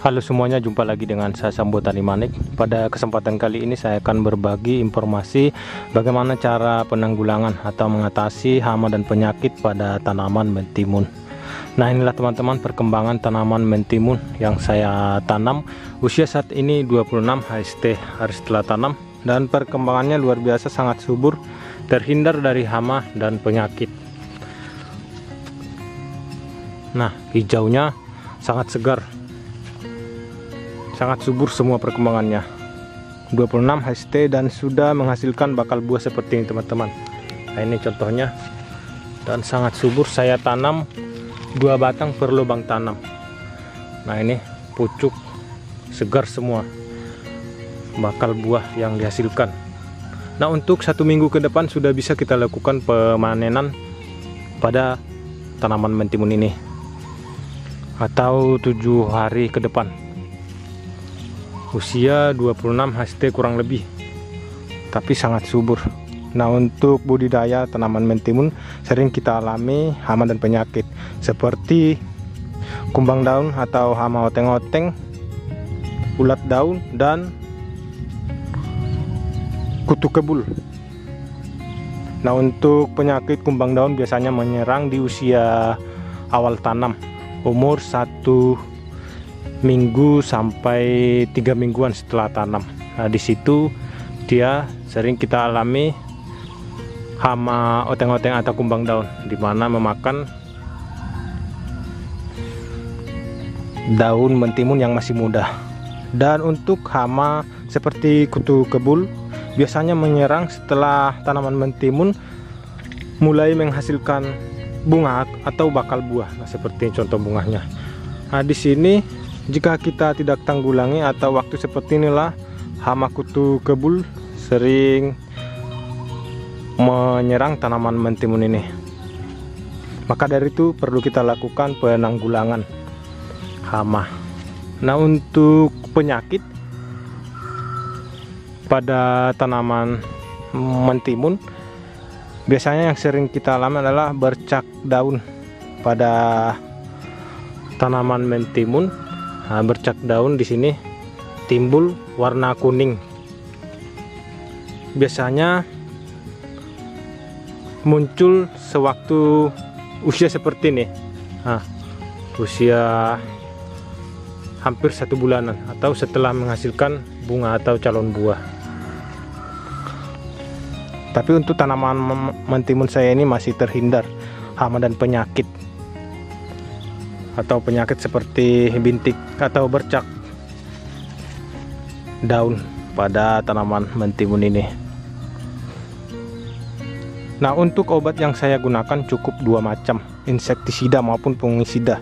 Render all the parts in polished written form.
Halo semuanya, jumpa lagi dengan saya Sambo Tani Manik. Pada kesempatan kali ini saya akan berbagi informasi bagaimana cara penanggulangan atau mengatasi hama dan penyakit pada tanaman mentimun. Nah, inilah teman-teman perkembangan tanaman mentimun yang saya tanam. Usia saat ini 26 HST hari setelah tanam, dan perkembangannya luar biasa, sangat subur, terhindar dari hama dan penyakit. Nah, hijaunya sangat segar, sangat subur semua perkembangannya. 26 HST dan sudah menghasilkan bakal buah seperti ini teman-teman. Nah, ini contohnya, dan sangat subur. Saya tanam 2 batang per lubang tanam. Nah, ini pucuk segar semua bakal buah yang dihasilkan. Nah, untuk 1 minggu ke depan sudah bisa kita lakukan pemanenan pada tanaman mentimun ini, atau 7 hari ke depan. Usia 26 HST kurang lebih, tapi sangat subur. Nah, untuk budidaya tanaman mentimun sering kita alami hama dan penyakit seperti kumbang daun atau hama oteng-oteng, ulat daun, dan kutu kebul. Nah, untuk penyakit kumbang daun biasanya menyerang di usia awal tanam, umur 1 minggu sampai 3 mingguan setelah tanam. Nah, di situ dia sering kita alami hama oteng-oteng atau kumbang daun, di mana memakan daun mentimun yang masih muda. Dan untuk hama seperti kutu kebul biasanya menyerang setelah tanaman mentimun mulai menghasilkan bunga atau bakal buah. Nah, seperti contoh bunganya. Nah, di sini jika kita tidak tanggulangi atau waktu seperti inilah, hama kutu kebul sering menyerang tanaman mentimun ini. Maka dari itu perlu kita lakukan penanggulangan hama. Nah, untuk penyakit pada tanaman mentimun biasanya yang sering kita alami adalah bercak daun pada tanaman mentimun. Nah, bercak daun di sini timbul warna kuning. Biasanya muncul sewaktu usia seperti ini. Nah, usia hampir 1 bulanan atau setelah menghasilkan bunga atau calon buah. Tapi untuk tanaman mentimun saya ini masih terhindar hama dan penyakit, atau penyakit seperti bintik atau bercak daun pada tanaman mentimun ini. Nah, untuk obat yang saya gunakan cukup 2 macam, insektisida maupun fungisida.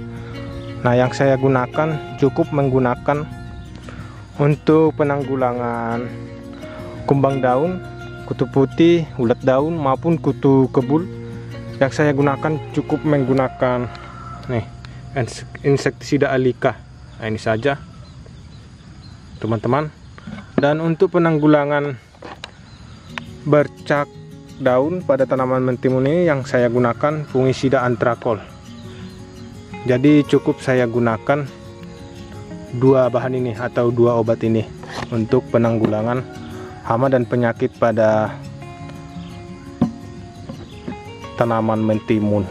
Nah, yang saya gunakan cukup menggunakan untuk penanggulangan kumbang daun, kutu putih, ulat daun maupun kutu kebul. Yang saya gunakan cukup menggunakan nih, insektisida Alika. Nah, ini saja teman-teman. Dan untuk penanggulangan bercak daun pada tanaman mentimun ini yang saya gunakan fungisida antrakol. Jadi cukup saya gunakan 2 bahan ini atau 2 obat ini untuk penanggulangan hama dan penyakit pada tanaman mentimun.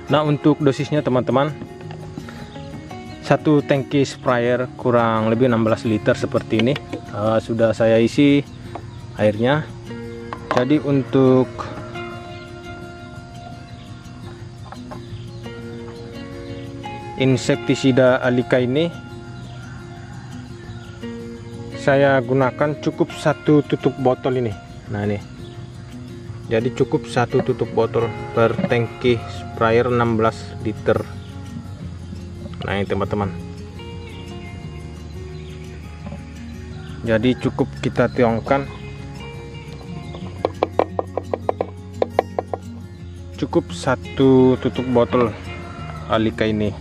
Nah, untuk dosisnya teman-teman, 1 tangki sprayer kurang lebih 16 liter seperti ini. Sudah saya isi airnya. Jadi untuk insektisida Alika ini saya gunakan cukup 1 tutup botol ini. Nah, ini jadi cukup 1 tutup botol per tangki sprayer 16 liter. Nah, ini teman-teman, jadi cukup kita tuangkan, cukup 1 tutup botol Alika ini.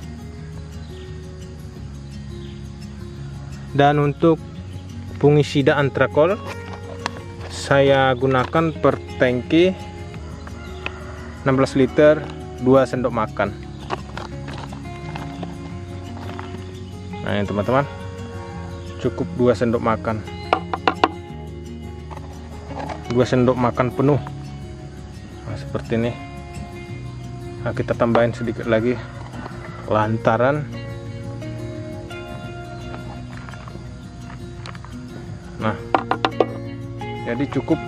Dan untuk fungisida antrakol saya gunakan per tangki 16 liter 2 sendok makan. Nah ini teman-teman, cukup 2 sendok makan, 2 sendok makan penuh. Nah, seperti ini. Nah, kita tambahin sedikit lagi lantaran. Nah, jadi cukup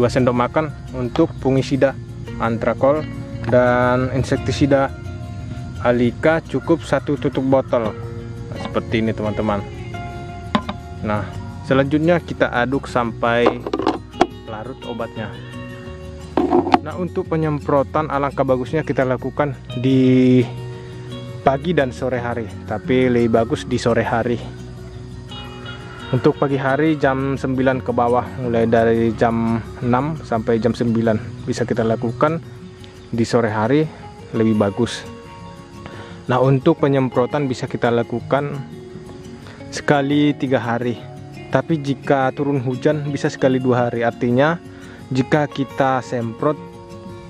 2 sendok makan untuk fungisida Antrakol dan insektisida Alika cukup 1 tutup botol. Nah, seperti ini teman-teman. Nah, selanjutnya kita aduk sampai larut obatnya. Nah, untuk penyemprotan alangkah bagusnya kita lakukan di pagi dan sore hari, tapi lebih bagus di sore hari. Untuk pagi hari jam 9 ke bawah, mulai dari jam 6 sampai jam 9 bisa kita lakukan. Di sore hari lebih bagus. Nah, untuk penyemprotan bisa kita lakukan sekali 3 hari, tapi jika turun hujan bisa sekali 2 hari. Artinya jika kita semprot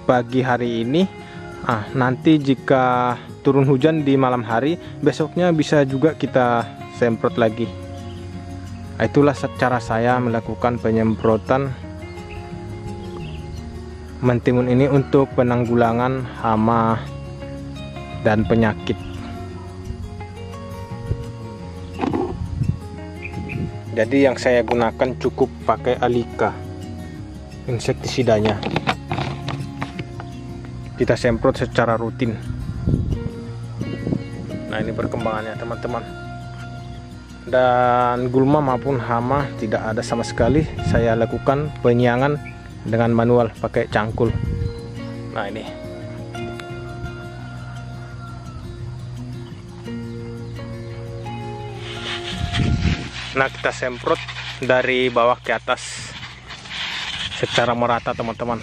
pagi hari ini, nanti jika turun hujan di malam hari, besoknya bisa juga kita semprot lagi. Itulah cara saya melakukan penyemprotan mentimun ini untuk penanggulangan hama dan penyakit. Jadi yang saya gunakan cukup pakai Alika insektisidanya. Kita semprot secara rutin. Nah, ini perkembangannya teman-teman. Dan gulma maupun hama tidak ada sama sekali. Saya lakukan penyiangan dengan manual pakai cangkul. Nah, ini. Nah, kita semprot dari bawah ke atas secara merata teman-teman.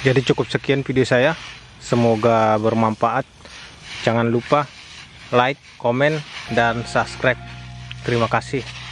Jadi cukup sekian video saya, semoga bermanfaat. Jangan lupa like, komen, dan subscribe. Terima kasih.